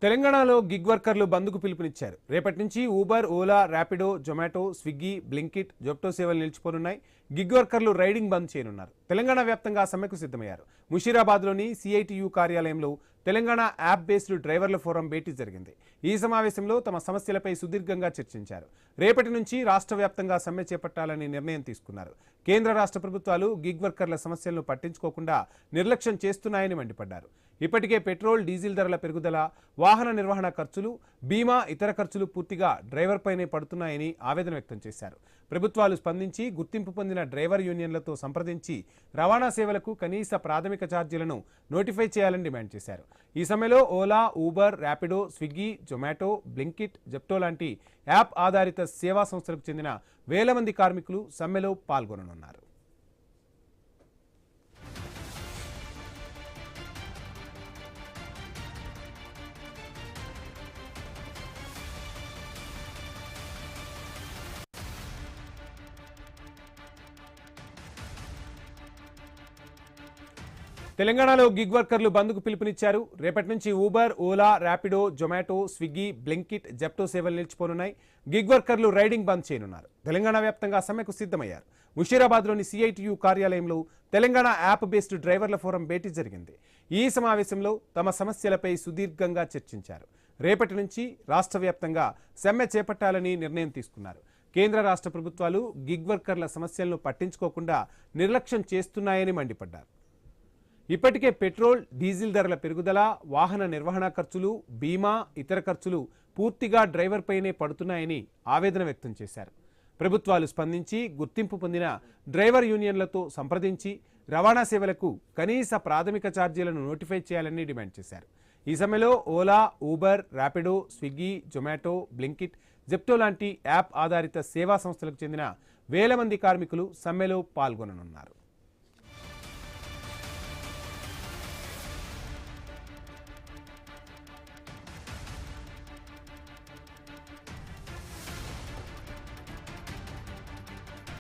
తెలంగాణలో గిగ్ వర్కర్లు బంద్కు పిలుపునిచ్చారు. రేపటి నుంచి Uber, Ola, Rapido, Zomato, Swiggy, Blinkit, Zepto సేవలు నిలిచిపోనున్నాయి. గిగ్ వర్కర్లు రైడింగ్ బంద్ చేయనున్నారు. తెలంగాణ వ్యాప్తంగా సమ్మెకు సిద్ధమయ్యారు. ముషీరాబాద్లోని సిఐటియు కార్యాలయంలో తెలంగాణ యాప్ బేస్డ్ డ్రైవర్ల ఫోరం భేటీ జరిగింది. ఈ సమావేశంలో తమ సమస్యలపై సుదీర్ఘంగా చర్చించారు. రేపటి నుంచి రాష్ట్ర వ్యాప్తంగా సమ్మె చేపట్టాలని నిర్ణయం తీసుకున్నారు. కేంద్ర రాష్ట్ర ప్రభుత్వాలు గిగ్ వర్కర్ల సమస్యలను పట్టించుకోకుండా నిర్లక్ష్యం చేస్తున్నాయని మండిపడ్డారు. ఇప్పటికే పెట్రోల్, డీజిల్ ధరల పెరుగుదల, వాహన నిర్వహణ ఖర్చులు, బీమా, ఇతర ఖర్చులు పూర్తిగా డ్రైవర్పైనే పడుతున్నాయని ఆవేదన వ్యక్తం చేశారు. ప్రభుత్వాలు స్పందించి గుర్తింపు పొందిన డ్రైవర్ యూనియన్లతో సంప్రదించి రవాణా సేవలకు కనీస ప్రాథమిక ఛార్జీలను నోటిఫై చేయాలని డిమాండ్ చేశారు. ఈ సమ్మెలో Ola, Uber, Rapido, Swiggy, Zomato, Blinkit, Zepto లాంటి యాప్ ఆధారిత సేవా సంస్థలకు చెందిన వేల మంది కార్మికులు సమ్మెలో పాల్గొననున్నారు. తెలంగాణలో గిగ్ వర్కర్లు బంద్కు పిలుపునిచ్చారు. రేపటి నుంచి Uber, Ola, Rapido, Zomato, Swiggy, Blinkit, Zepto సేవలు నిలిచిపోనున్నాయి. గిగ్ వర్కర్లు రైడింగ్ బంద్ చేయనున్నారు. తెలంగాణ వ్యాప్తంగా సమ్మెకు సిద్ధమయ్యారు. ముషీరాబాద్లోని సిఐటియు కార్యాలయంలో తెలంగాణ యాప్ బేస్డ్ డ్రైవర్ల ఫోరం భేటీ జరిగింది. ఈ సమావేశంలో తమ సమస్యలపై సుదీర్ఘంగా చర్చించారు. రేపటి నుంచి రాష్ట్ర వ్యాప్తంగా సమ్మె చేపట్టాలని నిర్ణయం తీసుకున్నారు. కేంద్ర రాష్ట్ర ప్రభుత్వాలు గిగ్ వర్కర్ల సమస్యలను పట్టించుకోకుండా నిర్లక్ష్యం చేస్తున్నాయని మండిపడ్డారు. ఇప్పటికే పెట్రోల్, డీజిల్ ధరల పెరుగుదల, వాహన నిర్వహణ ఖర్చులు, బీమా, ఇతర ఖర్చులు పూర్తిగా డ్రైవర్పైనే పడుతున్నాయని ఆవేదన వ్యక్తం చేశారు. ప్రభుత్వాలు స్పందించి గుర్తింపు పొందిన డ్రైవర్ యూనియన్లతో సంప్రదించి రవాణా సేవలకు కనీస ప్రాథమిక ఛార్జీలను నోటిఫై చేయాలని డిమాండ్ చేశారు. ఈ సమ్మెలో Ola, Uber, Rapido, Swiggy, Zomato, Blinkit, Zepto లాంటి యాప్ ఆధారిత సేవా సంస్థలకు చెందిన వేల మంది కార్మికులు సమ్మెలో పాల్గొననున్నారు.